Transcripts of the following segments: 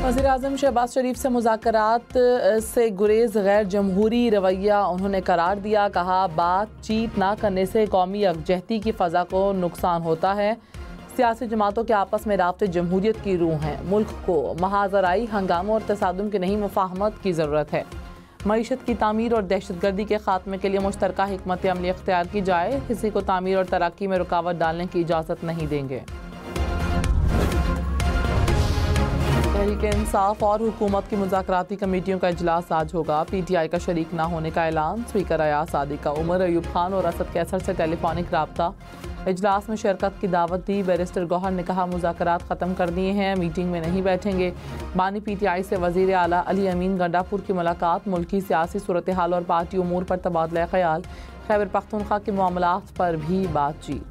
वज़ीर-ए-आज़म शहबाज शरीफ से मुज़ाकरात से गुरेज गैर जमहूरी रवैया उन्होंने करार दिया। कहा, बातचीत ना करने से कौमी यकजहती की फ़ज़ा को नुकसान होता है। सियासी जमातों के आपस में राब्ते जमहूरियत की रूह हैं। मुल्क को महाजराई हंगामों और तसादुम की नहीं मुफाहमत की ज़रूरत है। मईशत की तामीर और दहशतगर्दी के खात्मे के लिए मुश्तरका हिकमत अमली इख्तियार की जाए। किसी को तामीर और तरक्की में रुकावट डालने की इजाज़त नहीं देंगे। तहरीक इंसाफ और हुकूमत की मुज़ाकराती कमेटियों का इजलास आज होगा। PTI का शरीक ना होने का ऐलान। स्पीकर अयाज सादिक का उमर अयूब खान और असद कैसर से टेलीफोनिक राब्ता। इजलास में शिरकत की दावत दी। बैरिस्टर गौहर ने कहा, मुज़ाकरात ख़त्म कर दिए हैं, मीटिंग में नहीं बैठेंगे। बानी PTI से वज़ीर आला अली अमीन गंडापुर की मुलाकात। मुल्की सियासी सूरत हाल और पार्टी उमूर पर तबादला ख्याल। खैबर पख्तूनख्वा के मामलात पर भी बातचीत।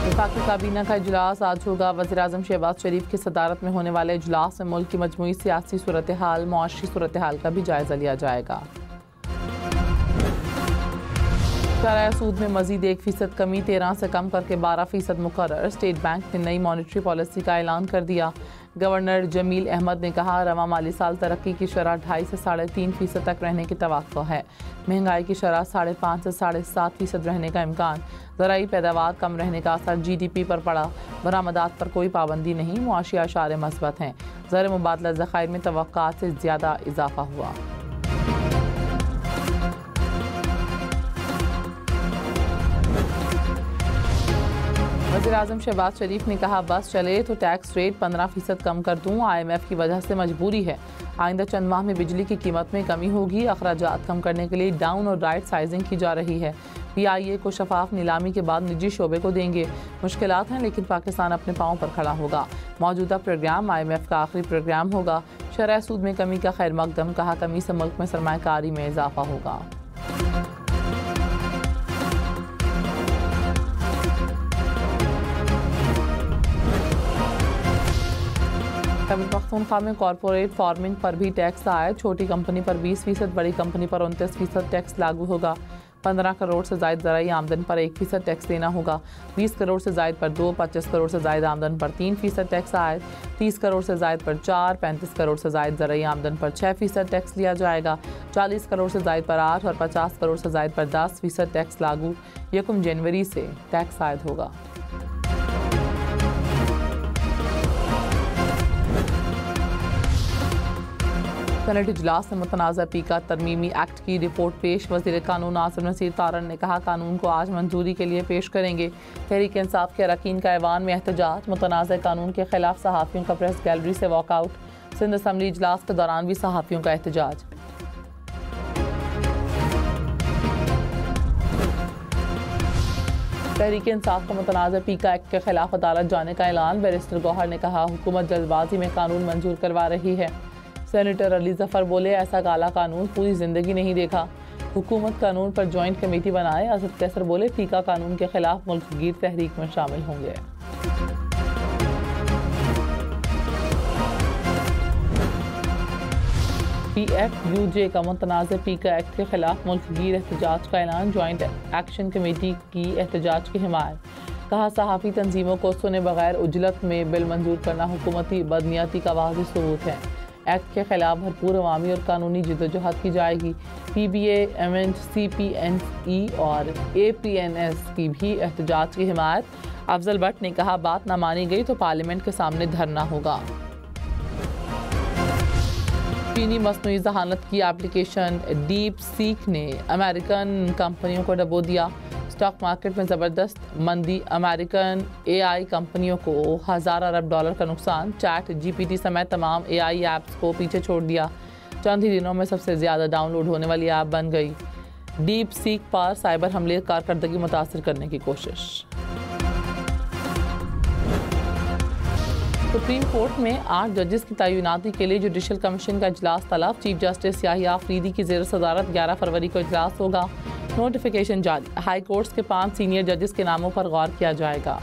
वफाकी काबीना का इजलास आज होगा। वज़ीर-ए-आज़म शहबाज शरीफ की सदारत में होने वाले इजलास में मुल्क की मजमूई सियासी सूरत हाल, मुआशी सूरत हाल का भी जायज़ा लिया जाएगा। शरह सूद में मज़ीद 1% कमी, 13 से कम करके 12% मुकर्रर। स्टेट बैंक ने नई मॉनेटरी पॉलिसी का ऐलान कर दिया। गवर्नर जमील अहमद ने कहा, रवा माली साल तरक्की की शरह 2.5 से 3.5% तक रहने की तवक्को है। महंगाई की शरह 5.5 से 7.5% रहने का इम्कान। ज़राई पैदावार कम रहने का असर GDP पर पड़ा। बरामदात पर कोई पाबंदी नहीं। मुआशी आशारे मस्बत हैं। ज़र मुबादला ज़खायर में तवक्कात से ज़्यादा इजाफा हुआ। वज़ीर-ए-आज़म शहबाज शरीफ ने कहा, बस चले तो टैक्स रेट 15% कम कर दूँ। IMF की वजह से मजबूरी है। आइंदा चंद माह में बिजली की कीमत में कमी होगी। अखराजात कम करने के लिए डाउन और राइट साइजिंग की जा रही है। PIA को शफाफ नीलामी के बाद निजी शोबे को देंगे। मुश्किलात हैं, लेकिन पाकिस्तान अपने पाँव पर खड़ा होगा। मौजूदा प्रोग्राम IMF का आखिरी प्रोग्राम होगा। शरह सूद में कमी का खैर मकदम। कहा, कमी से मुल्क में सरमायाकारी में इजाफा होगा। खैबर पख्तूनख्वा में कॉरपोरेट फार्मिंग पर भी टैक्स आए। छोटी कंपनी पर 20%, बड़ी कंपनी पर 29% टैक्स लागू होगा। 15 करोड़ से ज़ायद ज़राई आमदन पर 1% टैक्स देना होगा। 20 करोड़ से ज़ायद पर 2, 25 करोड़ से ज़ायद आमदन पर 3% टैक्स आए। 30 करोड़ से ज़ायद पर 4, 35 करोड़ से ज़ायद ज़राई आमदन पर 6% टैक्स लिया जाएगा। 40 करोड़ से ज़ायद पर 8 और 50 करोड़ से ज़ायद पर 10% टैक्स लागू। 1 जनवरी से टैक्स आयद होगा। सेनेट इजलास में मुतनाज़ा पीका तरमीमी एक्ट की रिपोर्ट पेश। वज़ीर कानून आसिम नसीर तारन ने कहा, कानून को आज मंजूरी के लिए पेश करेंगे। तहरीक इंसाफ के अरकान का ऐवान में एहतजाज। मुतनाज़ा कानून के खिलाफ सहाफ़ियों का प्रेस गैलरी से वॉकआउट। सिंध असम्बली इजलास के दौरान भी सहाफ़ियों का एहतजाज। तहरीक इंसाफ का मुतनाज़ा पीका एक्ट के खिलाफ अदालत जाने का ऐलान। बैरिस्टर गौहर ने कहा, हुकूमत जल्दबाजी में कानून मंजूर करवा रही है। सेनेटर अली जफ़र बोले, ऐसा काला कानून पूरी ज़िंदगी नहीं देखा। हुकूमत कानून पर जॉइंट कमेटी बनाए। असद कैसर बोले, पीका कानून के खिलाफ मुल्क गिर तहरीक में शामिल होंगे। PFUJ का मुतनाज़ा पीका एक्ट के खिलाफ मुल्क गिर एहतजाज का ऐलान। जॉइंट एक्शन कमेटी की एहतजाज की हिमायत। कहा, सहाफ़ी तंजीमों को सुने बगैर उजलत में बिल मंजूर करना हुकूमती बदनीयती का वाज़ेह सबूत है। एक्ट के खिलाफ भरपूर अवामी और कानूनी जद्दोजहद की जाएगी। PBA, MNT, CPNE और APNS की भी एहतजाज की हिमायत। अफजल भट्ट ने कहा, बात न मानी गई तो पार्लियामेंट के सामने धरना होगा। चीनी मसनूई जहानत की एप्लीकेशन डीप सीक ने अमेरिकन कंपनियों को डबो दिया। स्टॉक मार्केट में ज़बरदस्त मंदी। अमेरिकन AI कंपनियों को 1000 अरब डॉलर का नुकसान। चैट GPT समेत तमाम AI ऐप्स को पीछे छोड़ दिया। चंद ही दिनों में सबसे ज़्यादा डाउनलोड होने वाली ऐप बन गई। डीप सीक पर साइबर हमले कारकर्दगी मुतासर करने की कोशिश। सुप्रीम कोर्ट में 8 जजेस की तैनाती के लिए जुडिशल कमीशन का इजलास तलब। चीफ जस्टिस याहिया अफरीदी की ज़ेर सदारत 11 फरवरी को इजलास होगा। नोटिफिकेशन जारी। हाई कोर्ट्स के 5 सीनियर जजेस के नामों पर गौर किया जाएगा।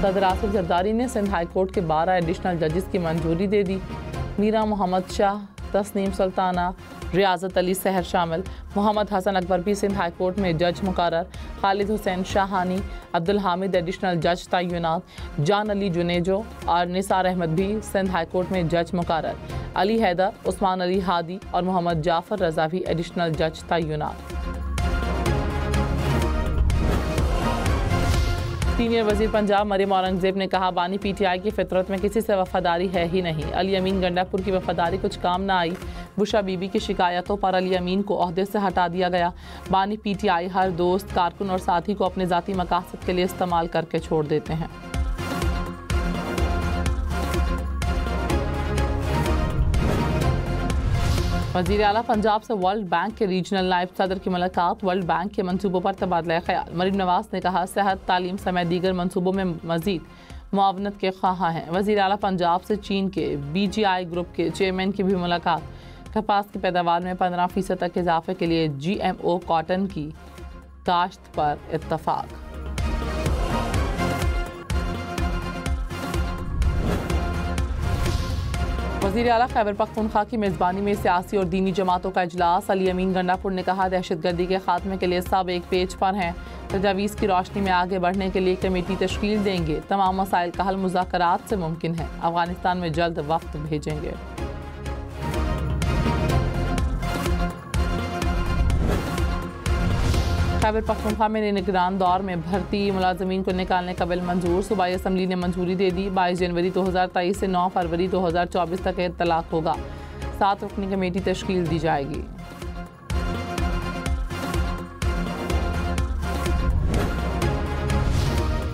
सदर आसिफ जरदारी ने सिंध हाई कोर्ट के 12 एडिशनल जजेस की मंजूरी दे दी। मीरा मोहम्मद शाह, तस्नीम सुल्ताना, रियाजत अली सहर शामिल। मोहम्मद हसन अकबर भी सिंध हाई कोर्ट में जज मुकर्रर। खालिद हुसैन शाहानी, अब्दुल हामिद एडिशनल जज तैनात। जान अली जुनेजो और निसार अहमद भी सिंध हाई कोर्ट में जज मुकर्रर। अली हैदर, उस्मान अली हादी और मोहम्मद जाफर रजा भी एडिशनल जज तैनात। सीनियर वजीर पंजाब मरियम औरंगजेब ने कहा, बानी पीटीआई की फितरत में किसी से वफादारी है ही नहीं। अली अमीन गंडापुर की वफादारी कुछ काम ना आई। बुशा बीबी की शिकायतों पर अली अमीन को ओहदे से हटा दिया गया। बानी पीटीआई हर दोस्त, कारकुन और साथी को अपने ज़ाती मकासद के लिए इस्तेमाल करके छोड़ देते हैं। वज़ीर आला पंजाब से वर्ल्ड बैंक के रीजनल नायब सदर की मुलाकात। वर्ल्ड बैंक के मंसूबों पर तबादला ख्याल। मरीम नवाज ने कहा, सेहत, तालीम समेत दीगर मंसूबों में मजीद मुआवनत के ख्वाह हैं। वज़ीर आला पंजाब से चीन के BGI ग्रुप के चेयरमैन की भी मुलाकात। कपास की पैदावार में 15% तक इजाफे के लिए GMO कॉटन की काश्त पर इत्तफाक। वज़ीर आला खैबर पख्तूनख्वा की मेज़बानी में सियासी और दीनी जमातों का इजलास। अली अमीन गंडापुर ने कहा, दहशतगर्दी के खात्मे के लिए सब एक पेज पर हैं। तजावीज़ की रोशनी में आगे बढ़ने के लिए कमेटी तश्कील देंगे। तमाम मसाइल का हल मुज़ाकरात से मुमकिन है। अफगानिस्तान में जल्द वफ्द भेजेंगे। खैबर पख्तूनख्वा में निगरान दौर में भर्ती मुलाजमीन को निकालने का बिल मंजूर। सूबाई असम्बली ने मंजूरी दे दी। 22 जनवरी 2023 से 9 फरवरी 2024 तक इत्तलाक होगा। 7 रुकनी कमेटी तश्कील दी जाएगी।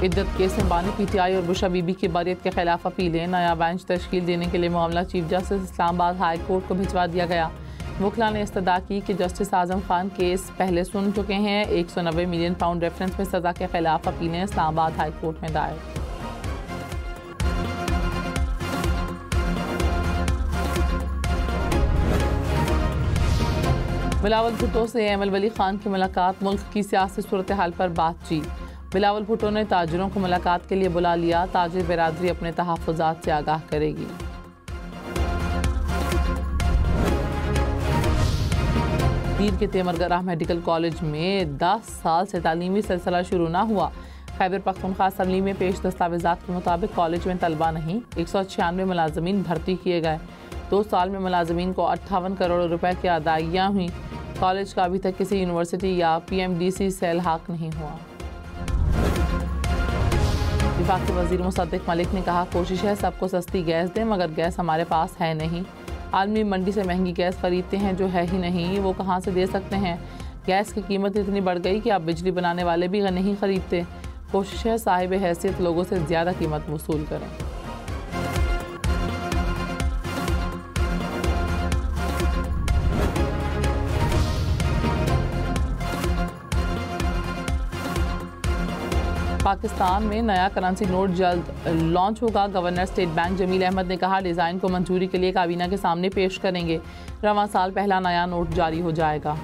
इद्दत केस में बानी पीटीआई और बुशा बीबी की बरियत के खिलाफ अपीलें। नया बेंच तश्कील देने के लिए मामला chief justice Islamabad high court को भिजवा दिया गया। वकला ने इस्तदा की कि जस्टिस आजम खान केस पहले सुन चुके हैं। 190 मिलियन पाउंड रेफरेंस में सज़ा के खिलाफ अपीलें इस्लामाबाद हाई कोर्ट में दायर। बिलावल भुट्टो से एमएल वली खान की मुलाकात। मुल्क की सियासी सूरत हाल पर बातचीत। बिलावल भुट्टो ने ताजरों को मुलाकात के लिए बुला लिया। ताजिर बिरादरी अपने तहफ़्फ़ुज़ात से आगाह करेगी। पीर के तेमरगराह मेडिकल कॉलेज में 10 साल से तालीमी सिलसिला शुरू ना हुआ। खैबर पख्तूनख्वा असम्बली में पेश दस्तावेज़ात के मुताबिक कॉलेज में तलबा नहीं। 196 मुलाजमीन भर्ती किए गए। 2 साल में मुलाजमीन को 58 करोड़ रुपए की अदाइयाँ हुई। कॉलेज का अभी तक किसी यूनिवर्सिटी या PMDC से इल्हाक नहीं हुआ। वफाकी वज़ीर मुसद्दिक़ मलिक ने कहा, कोशिश है सबको सस्ती गैस दें, मगर गैस हमारे पास है नहीं। आलमी मंडी से महंगी गैस खरीदते हैं जो है ही नहीं, वो कहाँ से दे सकते हैं। गैस की कीमत इतनी बढ़ गई कि अब बिजली बनाने वाले भी नहीं खरीदते। कोशिश है साहिब हैसियत लोगों से ज़्यादा कीमत वसूल करें। पाकिस्तान में नया करेंसी नोट जल्द लॉन्च होगा। Governor state bank Jameel Ahmed ने कहा, डिज़ाइन को मंजूरी के लिए काबीना के सामने पेश करेंगे। रवां साल पहला नया नोट जारी हो जाएगा।